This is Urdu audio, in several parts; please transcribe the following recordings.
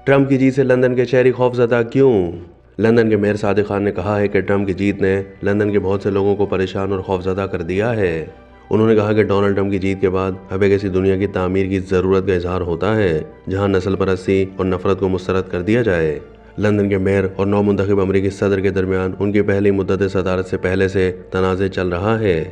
ٹرمپ کی جیت سے لندن کے شہری خوفزدہ کیوں؟ لندن کے میئر صادق خان نے کہا ہے کہ ٹرمپ کی جیت نے لندن کے بہت سے لوگوں کو پریشان اور خوفزدہ کر دیا ہے۔ انہوں نے کہا کہ ڈونلڈ ٹرمپ کی جیت کے بعد اب ایک ایسی دنیا کی تعمیر کی ضرورت کا اظہار ہوتا ہے جہاں نسل پرستی اور نفرت کو مسترد کر دیا جائے۔ لندن کے میئر اور نو منتخب امریکی صدر کے درمیان ان کی پہلی مدت صدارت سے پہلے سے تنازع چل رہا ہے۔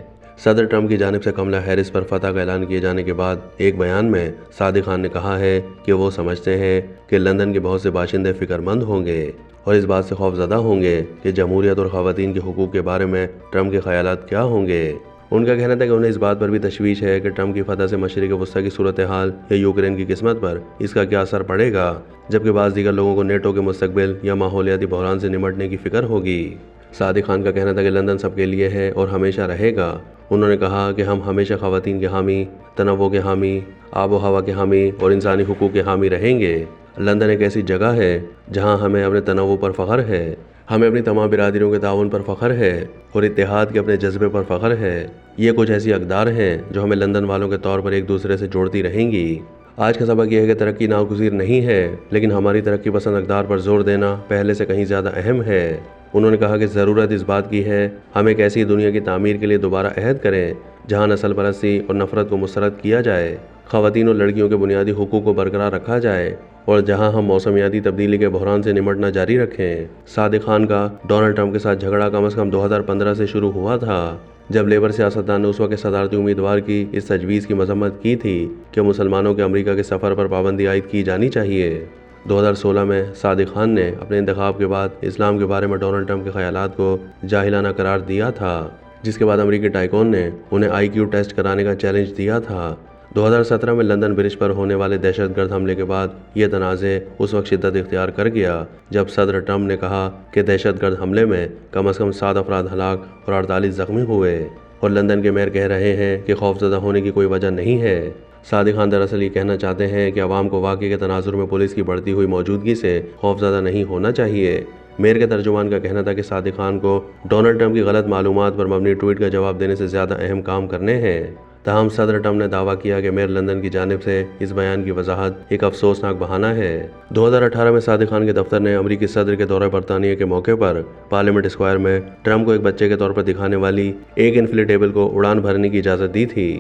صدر ٹرمپ کی جانب سے کملا ہیرس پر فتح کا اعلان کیے جانے کے بعد ایک بیان میں صادق خان نے کہا ہے کہ وہ سمجھتے ہیں کہ لندن کے بہت سے باشندے فکر مند ہوں گے اور اس بات سے خوفزدہ ہوں گے کہ جمہوریت اور خواتین کے حقوق کے بارے میں ٹرمپ کے خیالات کیا ہوں گے۔ ان کا کہنا تھا کہ انہیں اس بات پر بھی تشویش ہے کہ ٹرمپ کی فتح سے مشرق وسطی کی صورتحال یا یوکرین کی قسمت پر اس کا کیا اثر پڑے گا، جبکہ بعض دیگر لوگوں کو نیٹو کے مستقبل یا ماحولیاتی بحران سے نمٹنے کی فکر ہوگی۔ صادق خان کا کہنا تھا کہ لندن سب کے لیے ہے اور ہمیشہ رہے گا۔ انہوں نے کہا کہ ہم ہمیشہ خواتین کے حامی، تنوع کے حامی، آب و ہوا کے حامی اور انسانی حقوق کے حامی رہیں گے۔ لندن ایک ایسی جگہ ہے جہاں ہمیں اپنے تنوع پر فخر ہے، ہمیں اپنی تمام برادریوں کے تعاون پر فخر ہے اور اتحاد کے اپنے جذبے پر فخر ہے۔ یہ کچھ ایسی اقدار ہیں جو ہمیں لندن والوں کے طور پر ایک دوسرے سے جوڑتی رہیں گی۔ آج کا سبق یہ ہے کہ ترقی ناگزیر نہیں ہے، لیکن ہماری ترقی پسند اقدار پر زور دینا پہلے سے کہیں زیادہ اہم ہے۔ انہوں نے کہا کہ ضرورت اس بات کی ہے ہم ایک ایسی دنیا کی تعمیر کے لیے دوبارہ عہد کریں جہاں نسل پرستی اور نفرت کو مسترد کیا جائے، خواتین اور لڑکیوں کے بنیادی حقوق کو برقرار رکھا جائے اور جہاں ہم موسمیاتی تبدیلی کے بحران سے نمٹنا جاری رکھیں۔ صادق خان کا ڈونلڈ ٹرمپ کے ساتھ جھگڑا کم از کم 2015 سے شروع ہوا تھا، جب لیبر سیاستدان نے اس وقت صدارتی امیدوار کی اس تجویز کی مذمت کی تھی کہ مسلمانوں کے امریکہ کے سفر پر پابندی عائد کی جانی چاہیے۔ 2016 میں صادق خان نے اپنے انتخاب کے بعد اسلام کے بارے میں ڈونلڈ ٹرمپ کے خیالات کو جاہلانہ قرار دیا تھا، جس کے بعد امریکی ٹائکون نے انہیں IQ ٹیسٹ کرانے کا چیلنج دیا تھا۔ 2017 میں لندن برج پر ہونے والے دہشت گرد حملے کے بعد یہ تنازع اس وقت شدت اختیار کر گیا جب صدر ٹرمپ نے کہا کہ دہشت گرد حملے میں کم از کم 7 افراد ہلاک اور 48 زخمی ہوئے، اور لندن کے میئر کہہ رہے ہیں کہ خوفزدہ ہونے کی کوئی وجہ نہیں ہے۔ صادق خان دراصل یہ کہنا چاہتے ہیں کہ عوام کو واقعے کے تناظر میں پولیس کی بڑھتی ہوئی موجودگی سے خوفزدہ نہیں ہونا چاہیے۔ میئر کے ترجمان کا کہنا تھا کہ صادق خان کو ڈونلڈ ٹرمپ کی غلط معلومات پر مبنی ٹویٹ کا جواب دینے سے زیادہ اہم کام کرنے ہیں۔ تاہم صدر ٹرمپ نے دعویٰ کیا کہ میئر لندن کی جانب سے اس بیان کی وضاحت ایک افسوسناک بہانہ ہے۔ 2018 میں صادق خان کے دفتر نے امریکی صدر کے دورہ برطانیہ کے موقع پر پارلیمنٹ اسکوائر میں ٹرمپ کو ایک بچے کے طور پر دکھانے والی ایک انفلیٹیبل کو اڑان بھرنے کی اجازت دی تھی۔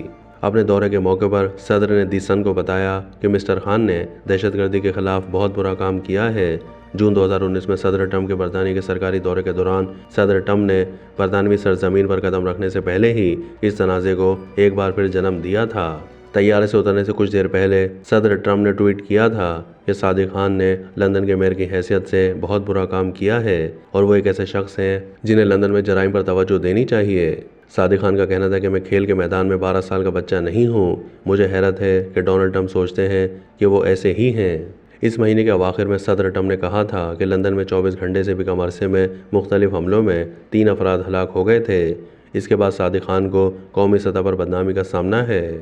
اپنے دورے کے موقع پر صدر نے دی سن کو بتایا کہ مسٹر خان نے دہشت گردی کے خلاف بہت برا کام کیا ہے۔ جون 2019 میں صدر ٹرمپ کے برطانیہ کے سرکاری دورے کے دوران صدر ٹرمپ نے برطانوی سرزمین پر قدم رکھنے سے پہلے ہی اس تنازع کو ایک بار پھر جنم دیا تھا۔ طیارے سے اترنے سے کچھ دیر پہلے صدر ٹرمپ نے ٹویٹ کیا تھا کہ صادق خان نے لندن کے میئر کی حیثیت سے بہت برا کام کیا ہے اور وہ ایک ایسے شخص ہیں جنہیں لندن میں جرائم پر توجہ دینی چاہیے۔ صادق خان کا کہنا تھا کہ میں کھیل کے میدان میں 12 سال کا بچہ نہیں ہوں، مجھے حیرت ہے کہ ڈونلڈ ٹرمپ سوچتے ہیں کہ وہ ایسے ہی ہیں۔ اس مہینے کے اواخر میں صدر ٹرمپ نے کہا تھا کہ لندن میں 24 گھنٹے سے بھی کم عرصے میں مختلف حملوں میں 3 افراد ہلاک ہو گئے تھے۔ اس کے بعد صادق خان کو قومی سطح پر بدنامی کا سامنا ہے۔